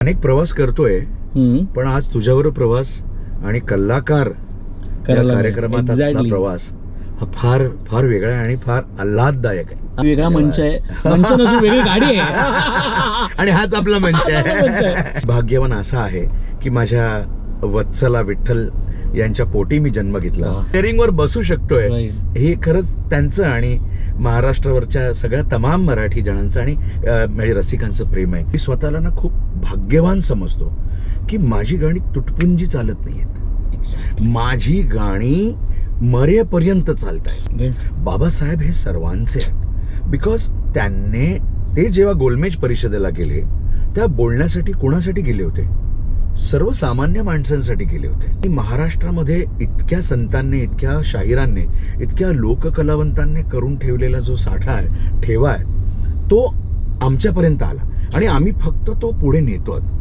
अनेक प्रवास करतोय, पण आज तुझ्यावर प्रवास आणि कलाकार या कार्यक्रमात आपला प्रवास हा फार फार वेगळा आहे आणि फार आल्हाददायक आहे. वेगळा मंच आहे, मंच नसून वेगळी गाडी आहे आणि हाच आपला मंच आहे. भाग्यवान असा आहे की माझ्या वत्सला विठ्ठल यांच्या पोटी मी जन्म घेतला. स्टेअरिंग वर बसू शकतोय हे खरंच त्यांचं आणि महाराष्ट्रावरच्या सगळ्या तमाम मराठी जणांचं आणि म्हणजे रसिकांचं प्रेम आहे. मी स्वतःला ना खूप भाग्यवान समजतो की माझी गाणी तुटपुंजी चालत नाहीयेत, माझी गाणी मरेपर्यंत चालत आहेत. बाबासाहेब हे सर्वांचे आहेत, बिकॉज ते जेव्हा गोलमेज परिषदेला गेले त्या बोलण्यासाठी कोणासाठी गेले होते? सर्वसामान्य माणसांसाठी गेले होते. महाराष्ट्रामध्ये इतक्या संतांनी, इतक्या शाहिरांनी, इतक्या लोककलावंतांनी करून ठेवलेला जो साठा आहे, ठेवा आहे, तो आमच्यापर्यंत आला आणि आम्ही फक्त तो पुढे नेतो.